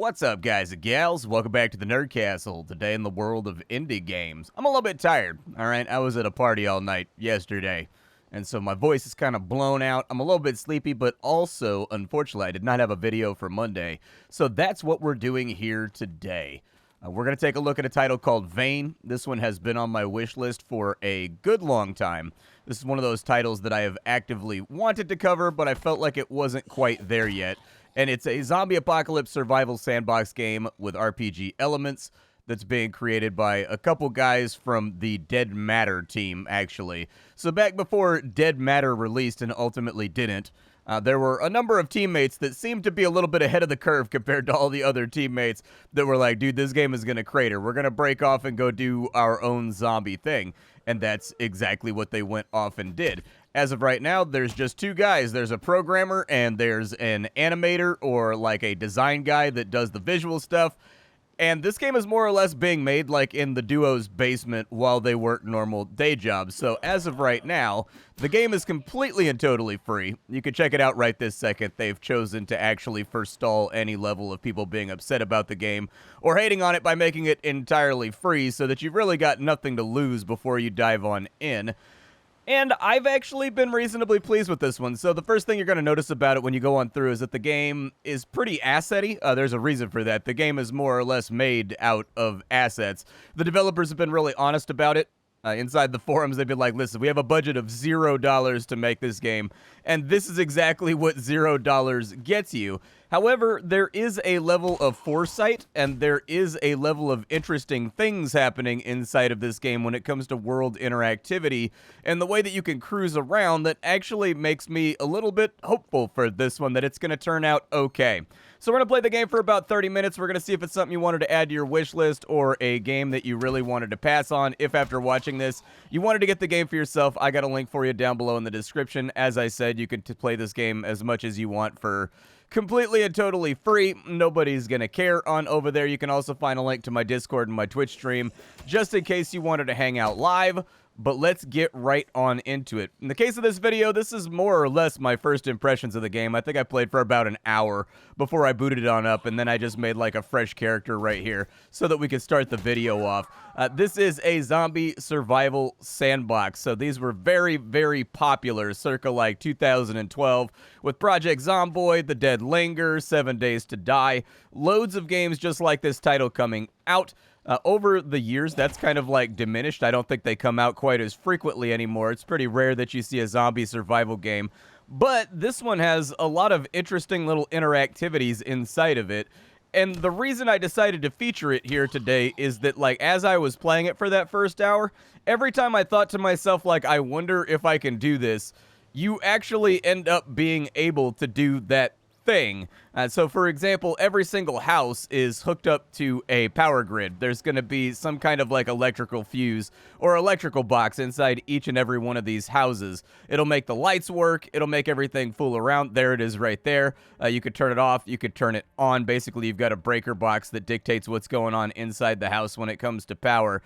What's up, guys and gals? Welcome back to the Nerd Castle. Today in the world of indie games. I'm a little bit tired, alright? I was at a party all night yesterday, and so my voice is kind of blown out. I'm a little bit sleepy, but also, unfortunately, I did not have a video for Monday. So that's what we're doing here today. We're going to take a look at a title called Vane. This one has been on my wish list for a good long time. This is one of those titles that I have actively wanted to cover, but I felt like it wasn't quite there yet. And it's a zombie apocalypse survival sandbox game with RPG elements that's being created by a couple guys from the Dead Matter team, actually. So back before Dead Matter released and ultimately didn't, there were a number of teammates that seemed to be a little bit ahead of the curve compared to all the other teammates that were like, dude, this game is going to crater. We're going to break off and go do our own zombie thing. And that's exactly what they went off and did. As of right now, there's just two guys. There's a programmer and there's an animator or like a design guy that does the visual stuff. And this game is more or less being made like in the duo's basement while they work normal day jobs. So as of right now, the game is completely and totally free. You can check it out right this second. They've chosen to actually forestall any level of people being upset about the game or hating on it by making it entirely free so that you've really got nothing to lose before you dive on in. And I've actually been reasonably pleased with this one. So the first thing you're going to notice about it when you go on through is that the game is pretty asset-y. There's a reason for that. The game is more or less made out of assets. The developers have been really honest about it. Inside the forums, they've been like, listen, we have a budget of $0 to make this game, and this is exactly what $0 gets you. However, there is a level of foresight, and there is a level of interesting things happening inside of this game when it comes to world interactivity, and the way that you can cruise around that actually makes me a little bit hopeful for this one, that it's going to turn out okay. So we're going to play the game for about 30 minutes. We're going to see if it's something you wanted to add to your wish list or a game that you really wanted to pass on. If after watching this, you wanted to get the game for yourself, I got a link for you down below in the description. As I said, you can play this game as much as you want for completely and totally free. Nobody's going to care on over there. You can also find a link to my Discord and my Twitch stream just in case you wanted to hang out live. But let's get right on into it. In the case of this video, this is more or less my first impressions of the game. I think I played for about an hour before I booted it on up, and then I just made like a fresh character right here so that we could start the video off. This is a zombie survival sandbox, so these were very, very popular circa like 2012 with Project Zomboid, The Dead Linger, 7 Days to Die, loads of games just like this title coming out. Over the years, that's kind of like diminished. I don't think they come out quite as frequently anymore. It's pretty rare that you see a zombie survival game. But this one has a lot of interesting little interactivities inside of it. And the reason I decided to feature it here today is that, like, as I was playing it for that first hour, every time I thought to myself, like, I wonder if I can do this, you actually end up being able to do that thing. So for example, every single house is hooked up to a power grid. There's going to be some kind of like electrical fuse or electrical box inside each and every one of these houses. It'll make the lights work. It'll make everything fool around. There it is right there. You could turn it off. You could turn it on. Basically, you've got a breaker box that dictates what's going on inside the house when it comes to power.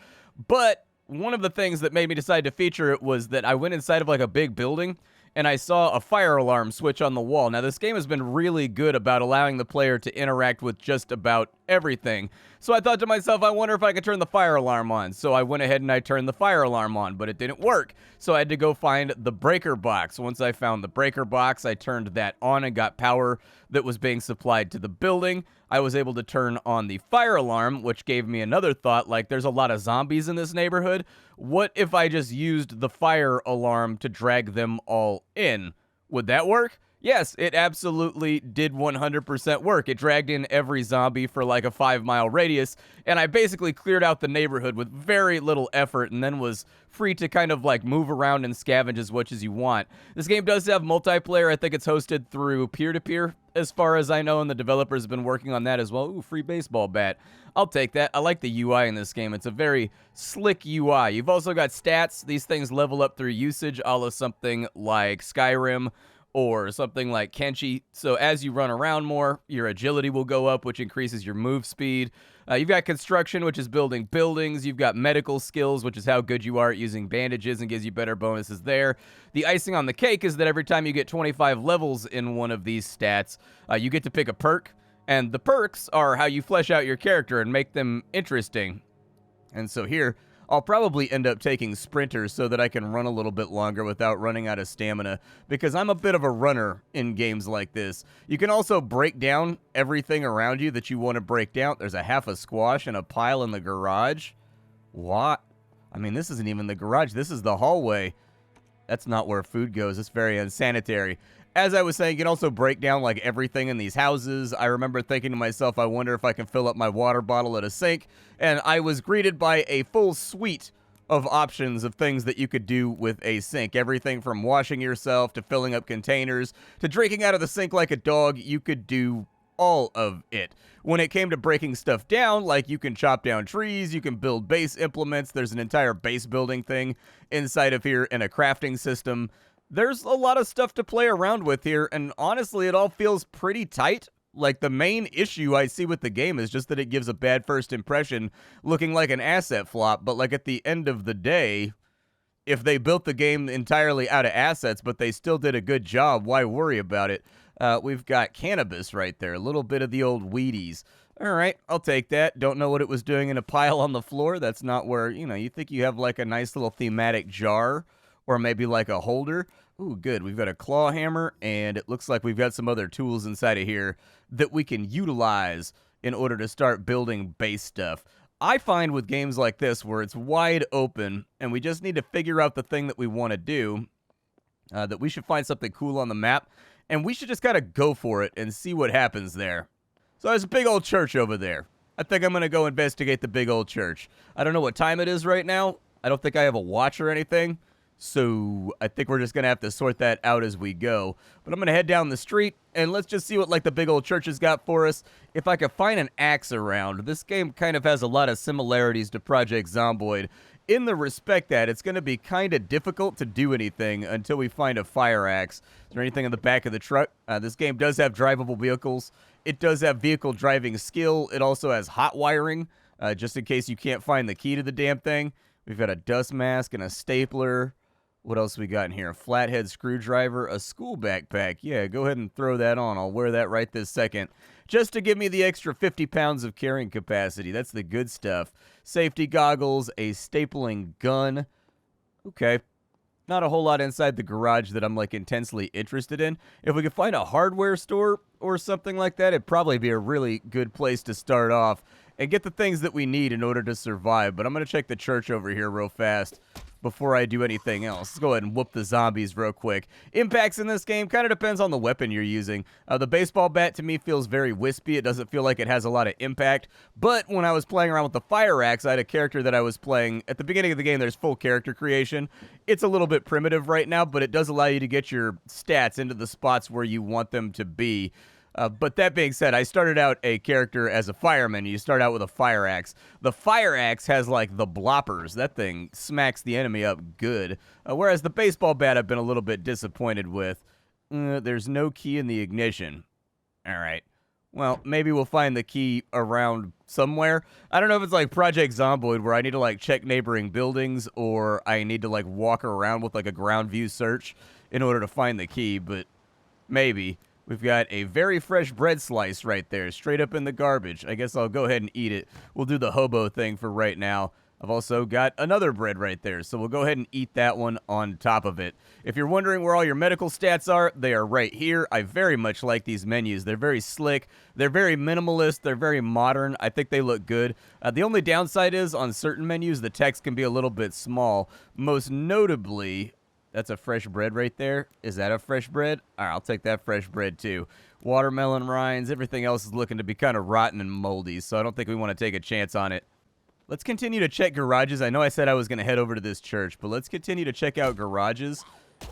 But one of the things that made me decide to feature it was that I went inside of like a big building and I saw a fire alarm switch on the wall. Now, this game has been really good about allowing the player to interact with just about everything. So I thought to myself, I wonder if I could turn the fire alarm on. So I went ahead and I turned the fire alarm on, but it didn't work. So I had to go find the breaker box. Once I found the breaker box, I turned that on and got power that was being supplied to the building. I was able to turn on the fire alarm, which gave me another thought, like there's a lot of zombies in this neighborhood. What if I just used the fire alarm to drag them all in? Would that work? Yes, it absolutely did 100% work. It dragged in every zombie for like a 5-mile radius, and I basically cleared out the neighborhood with very little effort and then was free to kind of like move around and scavenge as much as you want. This game does have multiplayer. I think it's hosted through peer-to-peer, as far as I know, and the developers have been working on that as well. Ooh, free baseball bat. I'll take that. I like the UI in this game. It's a very slick UI. You've also got stats. These things level up through usage, a la something like Skyrim or something like Kenshi. So as you run around more, your agility will go up, which increases your move speed. You've got construction, which is building buildings. You've got medical skills, which is how good you are at using bandages and gives you better bonuses there. The icing on the cake is that every time you get 25 levels in one of these stats, you get to pick a perk. And the perks are how you flesh out your character and make them interesting. And so here, I'll probably end up taking sprinters so that I can run a little bit longer without running out of stamina, because I'm a bit of a runner in games like this. You can also break down everything around you that you want to break down. There's a half a squash and a pile in the garage. What? I mean, this isn't even the garage. This is the hallway. That's not where food goes. It's very unsanitary. As I was saying, you can also break down like everything in these houses. I remember thinking to myself, I wonder if I can fill up my water bottle at a sink. And I was greeted by a full suite of options of things that you could do with a sink. Everything from washing yourself to filling up containers to drinking out of the sink like a dog. You could do all of it. When it came to breaking stuff down, like you can chop down trees, you can build base implements. There's an entire base building thing inside of here and a crafting system. There's a lot of stuff to play around with here, and honestly, it all feels pretty tight. Like, the main issue I see with the game is just that it gives a bad first impression, looking like an asset flop, but like at the end of the day, if they built the game entirely out of assets, but they still did a good job, why worry about it? We've got cannabis right there, a little bit of the old Wheaties. All right, I'll take that. Don't know what it was doing in a pile on the floor. That's not where, you think you have like a nice little thematic jar, or maybe like a holder. Ooh, good. We've got a claw hammer, and it looks like we've got some other tools inside of here that we can utilize in order to start building base stuff. I find with games like this where it's wide open and we just need to figure out the thing that we want to do, that we should find something cool on the map, and we should just kind of go for it and see what happens there. So there's a big old church over there. I think I'm going to go investigate the big old church. I don't know what time it is right now. I don't think I have a watch or anything. So I think we're just going to have to sort that out as we go. But I'm going to head down the street, and let's just see what like the big old church has got for us. If I could find an axe around, this game kind of has a lot of similarities to Project Zomboid, in the respect that it's going to be kind of difficult to do anything until we find a fire axe. Is there anything in the back of the truck? This game does have drivable vehicles. It does have vehicle driving skill. It also has hot wiring, just in case you can't find the key to the damn thing. We've got a dust mask and a stapler. What else we got in here? A flathead screwdriver, a school backpack. Yeah, go ahead and throw that on. I'll wear that right this second. Just to give me the extra 50 pounds of carrying capacity. That's the good stuff. Safety goggles, a stapling gun. Okay. Not a whole lot inside the garage that I'm, like, intensely interested in. If we could find a hardware store or something like that, it'd probably be a really good place to start off and get the things that we need in order to survive. But I'm going to check the church over here real fast before I do anything else. Let's go ahead and whoop the zombies real quick. Impacts in this game kind of depends on the weapon you're using. The baseball bat to me feels very wispy. It doesn't feel like it has a lot of impact. But when I was playing around with the fire axe, I had a character that I was playing. At the beginning of the game, there's full character creation. It's a little bit primitive right now, but it does allow you to get your stats into the spots where you want them to be. But that being said, I started out a character as a fireman. You start out with a fire axe. The fire axe has, like, the bloppers. That thing smacks the enemy up good. Whereas the baseball bat I've been a little bit disappointed with. There's no key in the ignition. All right. Well, maybe we'll find the key around somewhere. I don't know if it's like Project Zomboid where I need to, like, check neighboring buildings or I need to, like, walk around with, like, a ground view search in order to find the key, but maybe. We've got a very fresh bread slice right there, straight up in the garbage. I guess I'll go ahead and eat it. We'll do the hobo thing for right now. I've also got another bread right there, so we'll go ahead and eat that one on top of it. If you're wondering where all your medical stats are, they are right here. I very much like these menus. They're very slick. They're very minimalist. They're very modern. I think they look good. The only downside is on certain menus, the text can be a little bit small. Most notably... That's a fresh bread right there. Is that a fresh bread? All right, I'll take that fresh bread too. Watermelon rinds, everything else is looking to be kind of rotten and moldy, so I don't think we want to take a chance on it. Let's continue to check garages. I know I said I was going to head over to this church, but let's continue to check out garages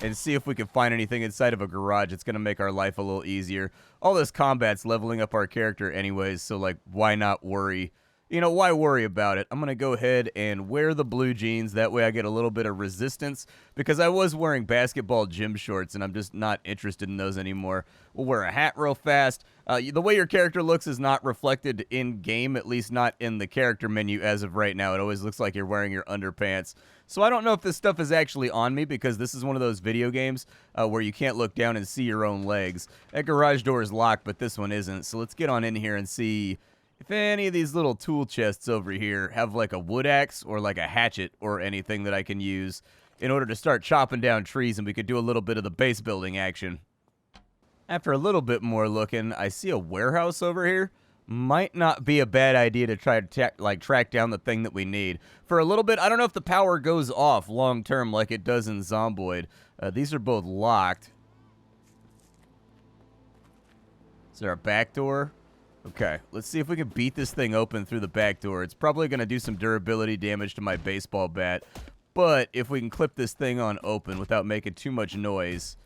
and see if we can find anything inside of a garage. It's going to make our life a little easier. All this combat's leveling up our character anyways, so, like, why not worry? you know, why worry about it? I'm going to go ahead and wear the blue jeans. That way I get a little bit of resistance because I was wearing basketball gym shorts and I'm just not interested in those anymore. We'll wear a hat real fast. The way your character looks is not reflected in game, at least not in the character menu as of right now. It always looks like you're wearing your underpants. So I don't know if this stuff is actually on me because this is one of those video games where you can't look down and see your own legs. That garage door is locked, but this one isn't. So let's get on in here and see if any of these little tool chests over here have like a wood axe or like a hatchet or anything that I can use in order to start chopping down trees, and we could do a little bit of the base building action. After a little bit more looking, I see a warehouse over here. Might not be a bad idea to try to track down the thing that we need. For a little bit, I don't know if the power goes off long term like it does in Zomboid. These are both locked. Is there a back door? Okay, let's see if we can beat this thing open through the back door. It's probably going to do some durability damage to my baseball bat, but if we can clip this thing on open without making too much noise,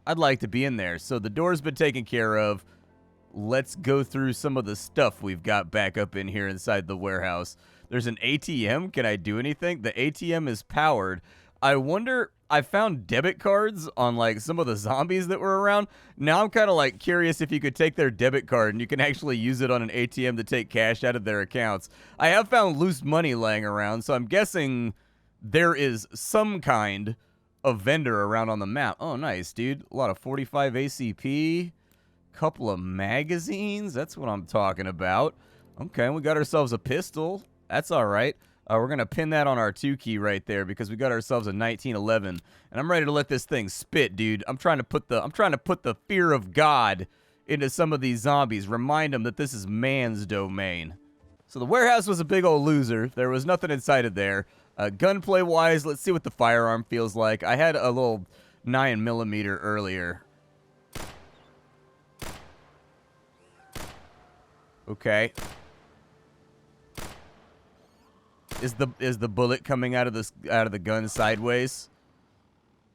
I'd like to be in there. So the door's been taken care of. Let's go through some of the stuff we've got back up in here inside the warehouse. There's an ATM. Can I do anything? The ATM is powered. I wonder, I found debit cards on like some of the zombies that were around. Now I'm kind of like curious if you could take their debit card and you can actually use it on an ATM to take cash out of their accounts. I have found loose money laying around, so I'm guessing there is some kind of vendor around on the map. Oh, nice, dude. A lot of 45 ACP. Couple of magazines. That's what I'm talking about. Okay, we got ourselves a pistol. That's all right. We're going to pin that on our 2 key right there because we got ourselves a 1911. And I'm ready to let this thing spit, dude. I'm trying to put the fear of God into some of these zombies. Remind them that this is man's domain. So the warehouse was a big old loser. There was nothing inside of there. Gunplay-wise, let's see what the firearm feels like. I had a little 9mm earlier. Okay. Is the bullet coming out of the gun sideways?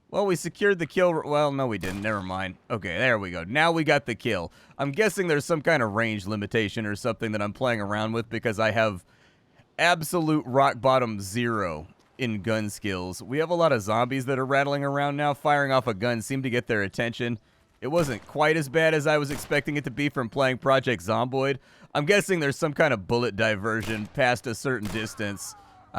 Well, we secured the kill. Well, no, we didn't. Never mind. Okay, there we go. Now we got the kill. I'm guessing there's some kind of range limitation or something that I'm playing around with because I have absolute rock bottom 0 in gun skills. We have a lot of zombies that are rattling around now. Firing off a gun seemed to get their attention. It wasn't quite as bad as I was expecting it to be from playing Project Zomboid. I'm guessing there's some kind of bullet diversion past a certain distance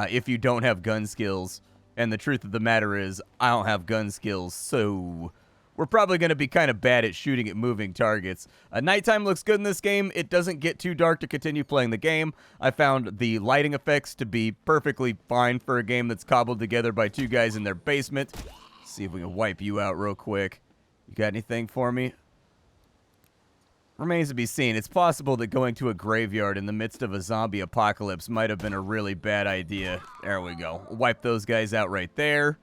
if you don't have gun skills. And the truth of the matter is, I don't have gun skills, so we're probably going to be kind of bad at shooting at moving targets. Nighttime looks good in this game. It doesn't get too dark to continue playing the game. I found the lighting effects to be perfectly fine for a game that's cobbled together by 2 guys in their basement. Let's see if we can wipe you out real quick. You got anything for me? Remains to be seen. It's possible that going to a graveyard in the midst of a zombie apocalypse might have been a really bad idea. There we go. Wipe those guys out right there.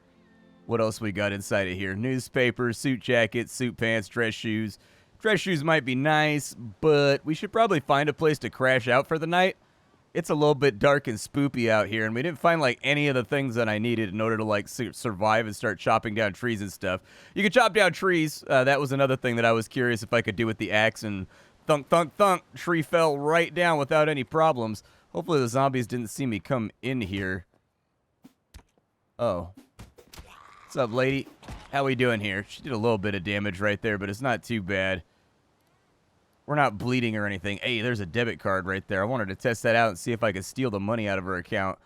What else we got inside of here? Newspapers, suit jackets, suit pants, dress shoes. Dress shoes might be nice, but we should probably find a place to crash out for the night. It's a little bit dark and spoopy out here, and we didn't find, like, any of the things that I needed in order to, like, survive and start chopping down trees and stuff. You can chop down trees. That was another thing that I was curious if I could do with the axe, and thunk, thunk, thunk. Tree fell right down without any problems. Hopefully the zombies didn't see me come in here. Oh. What's up, lady? How we doing here? She did a little bit of damage right there, but it's not too bad. We're not bleeding or anything. Hey, there's a debit card right there. I wanted to test that out and see if I could steal the money out of her account.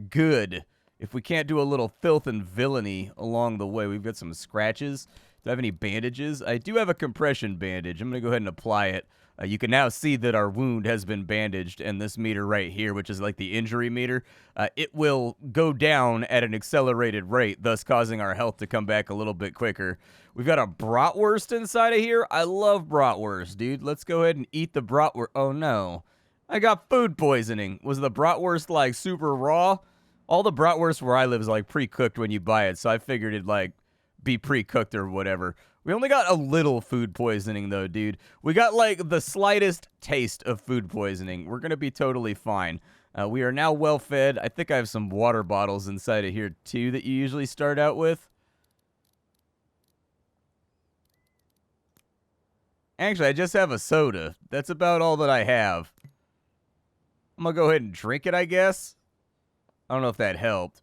Good. If we can't do a little filth and villainy along the way. We've got some scratches. Do I have any bandages? I do have a compression bandage. I'm going to go ahead and apply it. You can now see that our wound has been bandaged, and this meter right here, which is like the injury meter, it will go down at an accelerated rate, thus causing our health to come back a little bit quicker. We've got a bratwurst inside of here. I love bratwurst, dude. Let's go ahead and eat the bratwurst. Oh, no. I got food poisoning. Was the bratwurst, like, super raw? All the bratwurst where I live is, like, pre-cooked when you buy it, so I figured it'd, like, be pre-cooked or whatever. We only got a little food poisoning, though, dude. We got, like, the slightest taste of food poisoning. We're going to be totally fine. We are now well-fed. I think I have some water bottles inside of here, too, that you usually start out with. Actually, I just have a soda. That's about all that I have. I'm gonna go ahead and drink it, I guess. I don't know if that helped.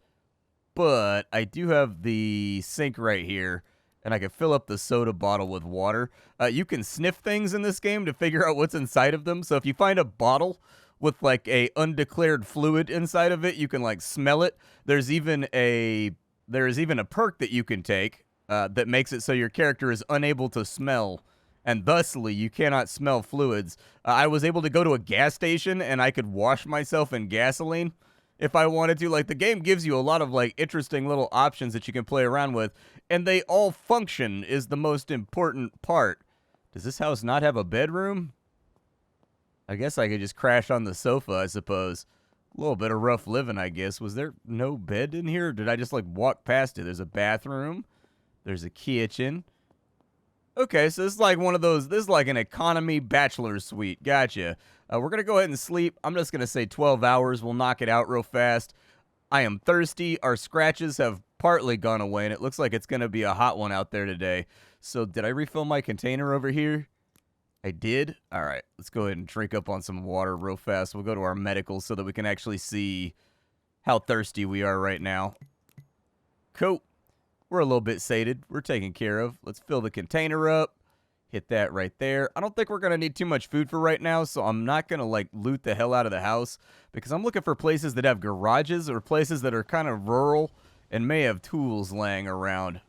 But I do have the sink right here, and I can fill up the soda bottle with water. You can sniff things in this game to figure out what's inside of them. So if you find a bottle with like a undeclared fluid inside of it, you can like smell it. There's even a perk that you can take that makes it so your character is unable to smell, and thusly you cannot smell fluids. I was able to go to a gas station and I could wash myself in gasoline if I wanted to. Like, the game gives you a lot of like interesting little options that you can play around with, and they all function is the most important part. Does this house not have a bedroom? I guess I could just crash on the sofa, I suppose. A little bit of rough living, I guess. Was there no bed in here? Or did I just like walk past it? There's a bathroom. There's a kitchen. Okay, so this is like one of those, this is like an economy bachelor suite. Gotcha. We're going to go ahead and sleep. I'm just going to say 12 hours. We'll knock it out real fast. I am thirsty. Our scratches have partly gone away, and it looks like it's going to be a hot one out there today. So did I refill my container over here? I did? All right, let's go ahead and drink up on some water real fast. We'll go to our medical so that we can actually see how thirsty we are right now. Cool. We're a little bit sated. We're taken care of. Let's fill the container up. Hit that right there. I don't think we're going to need too much food for right now, so I'm not going to, like, loot the hell out of the house because I'm looking for places that have garages or places that are kind of rural and may have tools laying around.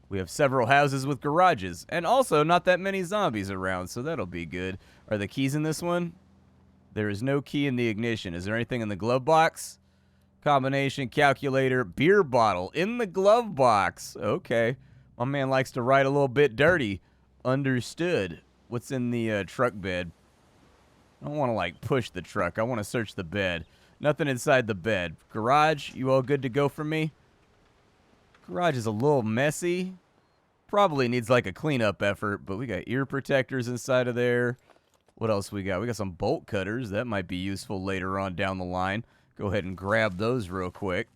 We have several houses with garages and also not that many zombies around, so that'll be good. Are the keys in this one? There is no key in the ignition. Is there anything in the glove box? Combination, calculator, beer bottle in the glove box. Okay. My man likes to ride a little bit dirty. Understood. What's in the truck bed? I don't want to, like, push the truck. I want to search the bed. Nothing inside the bed. Garage, you all good to go for me? Garage is a little messy. Probably needs, like, a cleanup effort, but we got ear protectors inside of there. What else we got? We got some bolt cutters. That might be useful later on down the line. Go ahead and grab those real quick.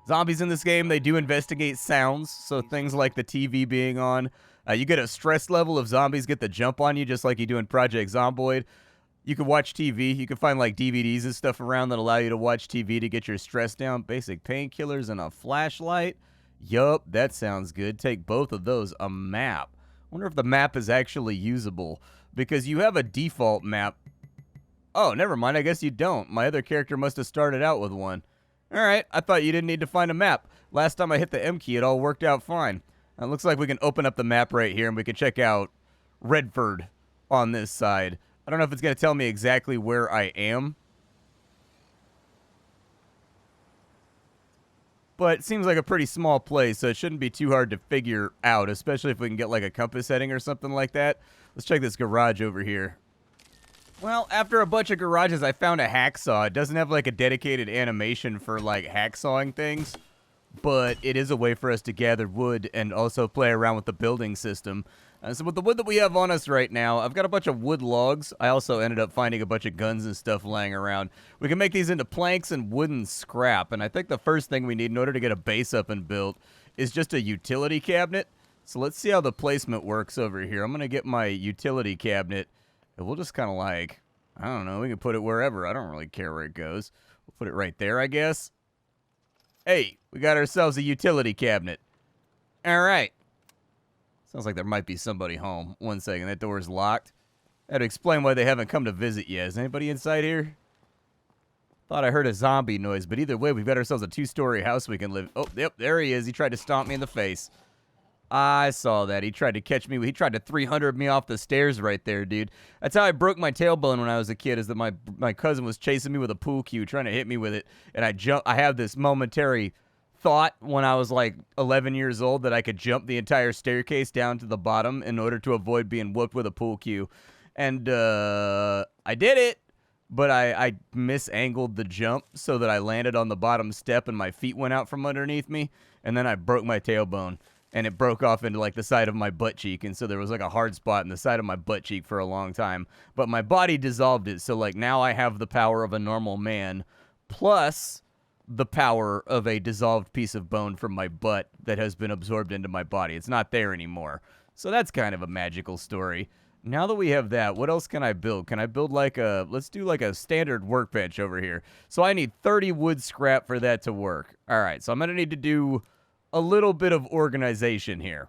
Zombies in this game, they do investigate sounds, so things like the TV being on. You get a stress level if zombies get the jump on you, just like you do in Project Zomboid. You can watch TV. You can find like DVDs and stuff around that allow you to watch TV to get your stress down. Basic painkillers and a flashlight. Yup, that sounds good. Take both of those. A map. Wonder if the map is actually usable, because you have a default map. Oh, never mind. I guess you don't. My other character must have started out with one. All right. I thought you didn't need to find a map. Last time I hit the M key, it all worked out fine. It looks like we can open up the map right here, and we can check out Redford on this side. I don't know if it's going to tell me exactly where I am, but it seems like a pretty small place, so it shouldn't be too hard to figure out, especially if we can get like a compass heading or something like that. Let's check this garage over here. Well, after a bunch of garages, I found a hacksaw. It doesn't have like a dedicated animation for like hacksawing things, but it is a way for us to gather wood and also play around with the building system. So with the wood that we have on us right now, I've got a bunch of wood logs. I also ended up finding a bunch of guns and stuff laying around. We can make these into planks and wooden scrap, and I think the first thing we need in order to get a base up and built is just a utility cabinet. So let's see how the placement works over here. I'm going to get my utility cabinet, and we'll just kind of like, I don't know, we can put it wherever. I don't really care where it goes. We'll put it right there, I guess. Hey, we got ourselves a utility cabinet. All right. Sounds like there might be somebody home. One second, that door is locked. I had to explain why they haven't come to visit yet. Is anybody inside here? Thought I heard a zombie noise, but either way, we've got ourselves a 2-story house we can live. Oh, yep, there he is. He tried to stomp me in the face. I saw that. He tried to catch me. He tried to 300 me off the stairs right there, dude. That's how I broke my tailbone when I was a kid, is that my cousin was chasing me with a pool cue, trying to hit me with it, and I have this momentary thought when I was like 11 years old that I could jump the entire staircase down to the bottom in order to avoid being whooped with a pool cue. And I did it, but I misangled the jump so that I landed on the bottom step and my feet went out from underneath me, and then I broke my tailbone. And it broke off into like the side of my butt cheek, and so there was like a hard spot in the side of my butt cheek for a long time. But my body dissolved it, so like now I have the power of a normal man, plus the power of a dissolved piece of bone from my butt that has been absorbed into my body. It's not there anymore. So that's kind of a magical story. Now that we have that, what else can I build? Can I build like a, let's do like a standard workbench over here. So I need 30 wood scrap for that to work. All right, so I'm going to need to do a little bit of organization here.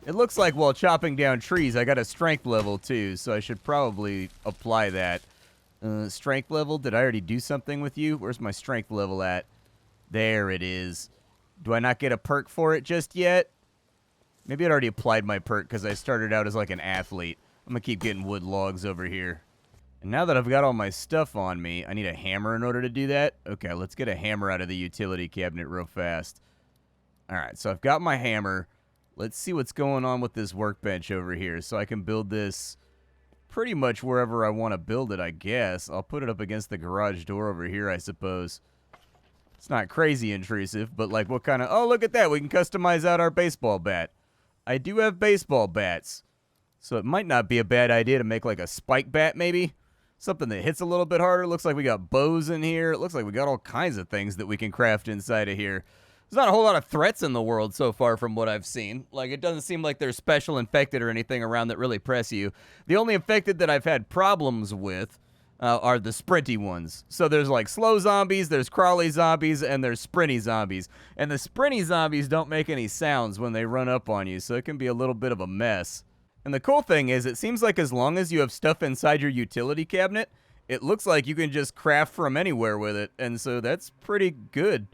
It looks like while chopping down trees, I got a strength level too, so I should probably apply that. Strength level, did I already do something with you? Where's my strength level at? There it is. Do I not get a perk for it just yet? Maybe I'd already applied my perk because I started out as like an athlete. I'm going to keep getting wood logs over here. And now that I've got all my stuff on me, I need a hammer in order to do that. Okay, let's get a hammer out of the utility cabinet real fast. All right, so I've got my hammer. Let's see what's going on with this workbench over here so I can build this pretty much wherever I want to build it, I guess. I'll put it up against the garage door over here, I suppose. It's not crazy intrusive, but like what kind of... Oh, look at that. We can customize out our baseball bat. I do have baseball bats, so it might not be a bad idea to make like a spike bat maybe. Something that hits a little bit harder. Looks like we got bows in here. It looks like we got all kinds of things that we can craft inside of here. There's not a whole lot of threats in the world so far from what I've seen. Like, it doesn't seem like there's special infected or anything around that really press you. The only infected that I've had problems with are the sprinty ones. So there's like slow zombies, there's crawly zombies, and there's sprinty zombies. And the sprinty zombies don't make any sounds when they run up on you, so it can be a little bit of a mess. And the cool thing is, it seems like as long as you have stuff inside your utility cabinet, it looks like you can just craft from anywhere with it. And so that's pretty good.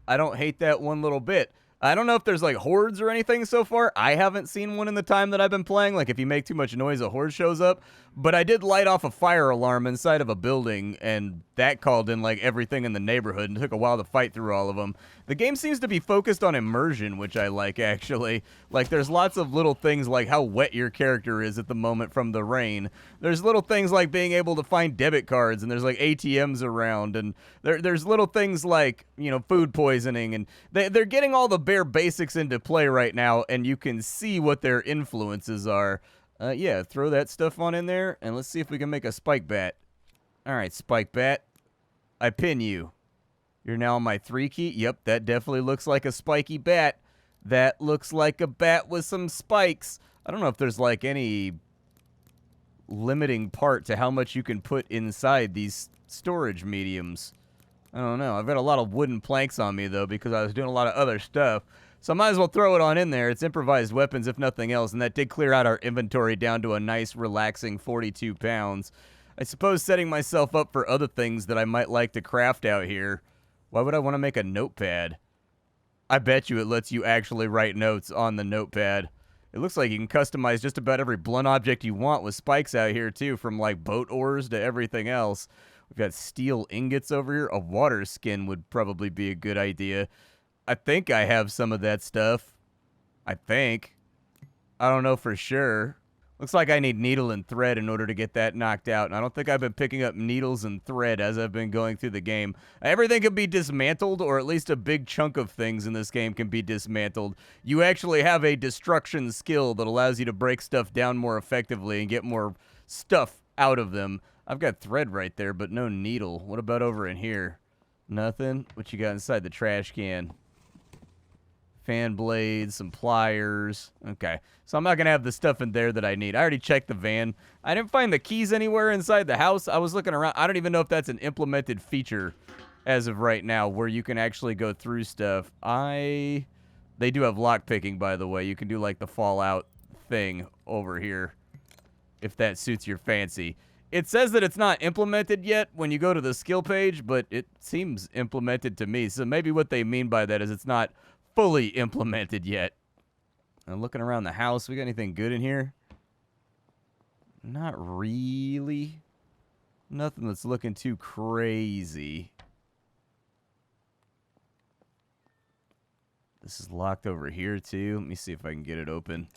I don't hate that one little bit. I don't know if there's like hordes or anything so far. I haven't seen one in the time that I've been playing. Like if you make too much noise, a horde shows up. But I did light off a fire alarm inside of a building, and that called in like everything in the neighborhood, and it took a while to fight through all of them. The game seems to be focused on immersion, which I like actually. Like there's lots of little things like how wet your character is at the moment from the rain. There's little things like being able to find debit cards, and there's like ATMs around, and there's little things like, you know, food poisoning, and they're getting all the bare basics into play right now, and you can see what their influences are. Yeah, throw that stuff on in there, and let's see if we can make a spike bat. All right, spike bat. I pin you. You're now on my 3 key. Yep, that definitely looks like a spiky bat. That looks like a bat with some spikes. I don't know if there's like any limiting part to how much you can put inside these storage mediums. I don't know. I've got a lot of wooden planks on me, though, because I was doing a lot of other stuff. So I might as well throw it on in there. It's improvised weapons, if nothing else, and that did clear out our inventory down to a nice, relaxing 42 pounds. I suppose setting myself up for other things that I might like to craft out here. Why would I want to make a notepad? I bet you it lets you actually write notes on the notepad. It looks like you can customize just about every blunt object you want with spikes out here, too, from, like, boat oars to everything else. We've got steel ingots over here. A water skin would probably be a good idea. I think I have some of that stuff. I think. I don't know for sure. Looks like I need needle and thread in order to get that knocked out. And I don't think I've been picking up needles and thread as I've been going through the game. Everything can be dismantled, or at least a big chunk of things in this game can be dismantled. You actually have a destruction skill that allows you to break stuff down more effectively and get more stuff out of them. I've got thread right there, but no needle. What about over in here? Nothing? What you got inside the trash can? Fan blades, some pliers. Okay, so I'm not going to have the stuff in there that I need. I already checked the van. I didn't find the keys anywhere inside the house. I was looking around. I don't even know if that's an implemented feature as of right now where you can actually go through stuff. They do have lockpicking, by the way. You can do like the Fallout thing over here if that suits your fancy. It says that it's not implemented yet when you go to the skill page, but it seems implemented to me. So maybe what they mean by that is it's not fully implemented yet. I'm looking around the house. We got anything good in here? Not really. Nothing that's looking too crazy. This is locked over here too. Let me see if I can get it open.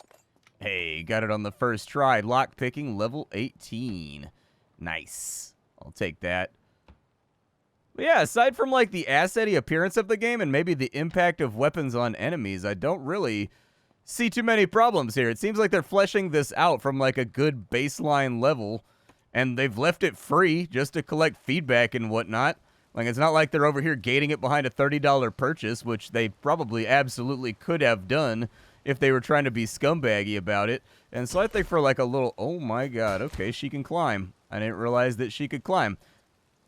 Hey, got it on the first try. Lock picking level 18. Nice. I'll take that. But yeah, aside from like the asset-y appearance of the game and maybe the impact of weapons on enemies, I don't really see too many problems here. It seems like they're fleshing this out from like a good baseline level, and they've left it free just to collect feedback and whatnot. Like, it's not like they're over here gating it behind a $30 purchase, which they probably absolutely could have done if they were trying to be scumbaggy about it. And so I think for like a little, oh my god, okay, she can climb. I didn't realize that she could climb.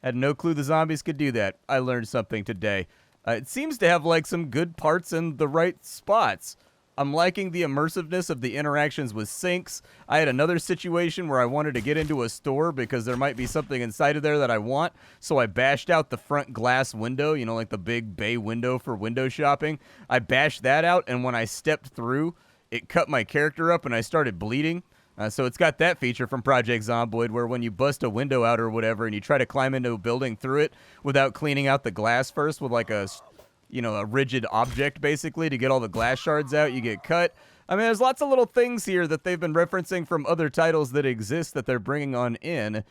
Had no clue the zombies could do that. I learned something today. It seems to have like some good parts in the right spots. I'm liking the immersiveness of the interactions with sinks. I had another situation where I wanted to get into a store because there might be something inside of there that I want. So I bashed out the front glass window, you know, like the big bay window for window shopping. I bashed that out, and when I stepped through, it cut my character up and I started bleeding. So it's got that feature from Project Zomboid where when you bust a window out or whatever and you try to climb into a building through it without cleaning out the glass first with like a rigid object basically to get all the glass shards out, you get cut. I mean, there's lots of little things here that they've been referencing from other titles that exist that they're bringing on in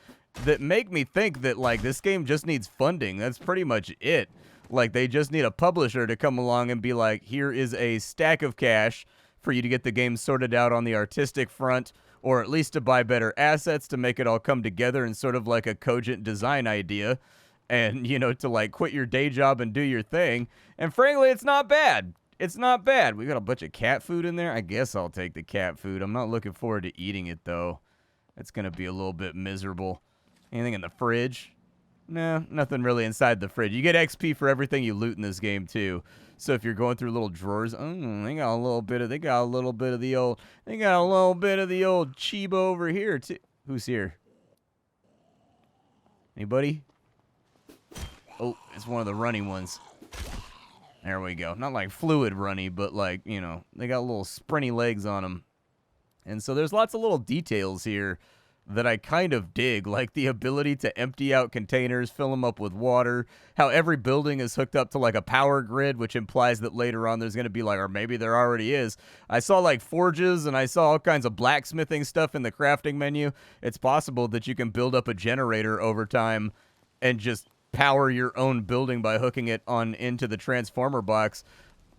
that make me think that like this game just needs funding. That's pretty much it. Like they just need a publisher to come along and be like, here is a stack of cash for you to get the game sorted out on the artistic front, or at least to buy better assets to make it all come together in sort of like a cogent design idea, and, you know, to like quit your day job and do your thing. And frankly, it's not bad. It's not bad. We got a bunch of cat food in there. I guess I'll take the cat food. I'm not looking forward to eating it, though. It's going to be a little bit miserable. Anything in the fridge? Nah, nothing really inside the fridge. You get XP for everything you loot in this game, too. So if you're going through little drawers, they got a little bit of the old Chiba over here, too. Who's here? Anybody? Oh, it's one of the runny ones. There we go. Not like fluid runny, but like, you know, they got little sprinty legs on them. And so there's lots of little details here that I kind of dig, like the ability to empty out containers, fill them up with water, how every building is hooked up to like a power grid, which implies that later on there's going to be like, or maybe there already is. I saw like forges and I saw all kinds of blacksmithing stuff in the crafting menu. It's possible that you can build up a generator over time and just power your own building by hooking it on into the transformer box.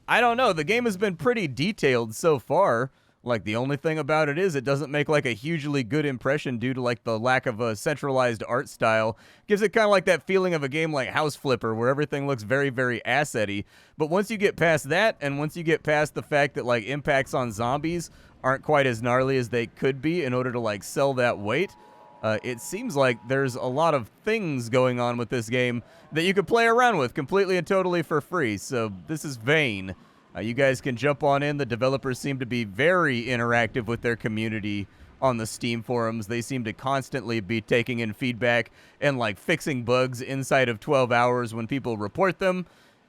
I don't know. The game has been pretty detailed so far. Like, the only thing about it is it doesn't make, like, a hugely good impression due to, like, the lack of a centralized art style. Gives it kind of like that feeling of a game like House Flipper, where everything looks very, very asset-y. But once you get past that, and once you get past the fact that, like, impacts on zombies aren't quite as gnarly as they could be in order to, like, sell that weight, it seems like there's a lot of things going on with this game that you could play around with completely and totally for free. So this is Vane. You guys can jump on in. The developers seem to be very interactive with their community on the Steam forums. They seem to constantly be taking in feedback and like fixing bugs inside of 12 hours when people report them.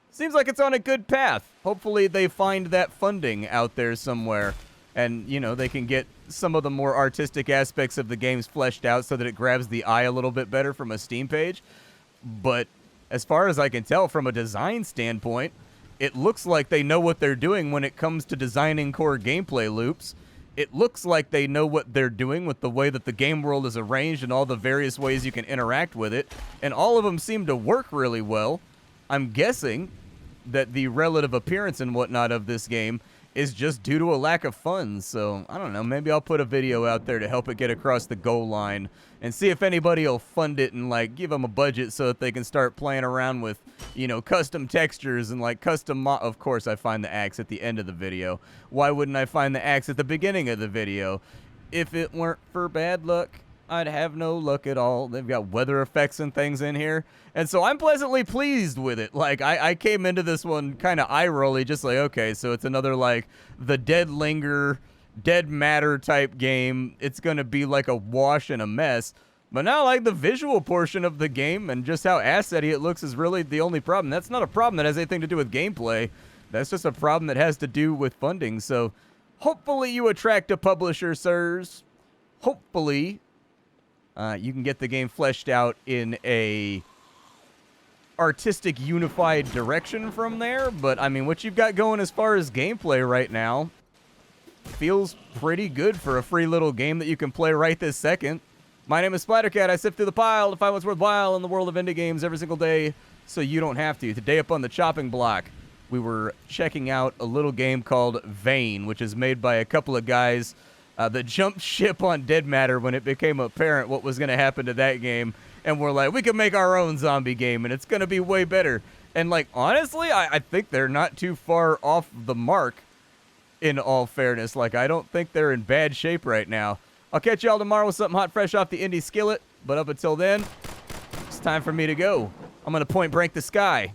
Seems like it's on a good path. Hopefully they find that funding out there somewhere and, you know, they can get some of the more artistic aspects of the games fleshed out so that it grabs the eye a little bit better from a Steam page. But as far as I can tell from a design standpoint, it looks like they know what they're doing when it comes to designing core gameplay loops. It looks like they know what they're doing with the way that the game world is arranged and all the various ways you can interact with it. And all of them seem to work really well. I'm guessing that the relative appearance and whatnot of this game is just due to a lack of funds. So, I don't know, maybe I'll put a video out there to help it get across the goal line and see if anybody will fund it and, like, give them a budget so that they can start playing around with, you know, custom textures and, like, custom of course, I find the axe at the end of the video. Why wouldn't I find the axe at the beginning of the video? If it weren't for bad luck, I'd have no luck at all. They've got weather effects and things in here. And so I'm pleasantly pleased with it. Like, I came into this one kind of eye-rolly, just like, okay, so it's another, like, the Dead Linger, Dead Matter type game. It's going to be like a wash and a mess. But now, like, the visual portion of the game and just how asset-y it looks is really the only problem. That's not a problem that has anything to do with gameplay. That's just a problem that has to do with funding. So hopefully you attract a publisher, sirs. Hopefully you can get the game fleshed out in a artistic unified direction from there. But I mean, what you've got going as far as gameplay right now feels pretty good for a free little game that you can play right this second. My name is Splattercat. I sift through the pile to find what's worthwhile in the world of indie games every single day so you don't have to. Today up on the chopping block, we were checking out a little game called Vane, which is made by a couple of guys that jumped ship on Dead Matter when it became apparent what was going to happen to that game. And we're like, we can make our own zombie game, and it's going to be way better. And, like, honestly, I think they're not too far off the mark. in all fairness. Like, I don't think they're in bad shape right now. I'll catch y'all tomorrow with something hot, fresh off the indie skillet. But up until then, it's time for me to go. I'm going to point blank the sky.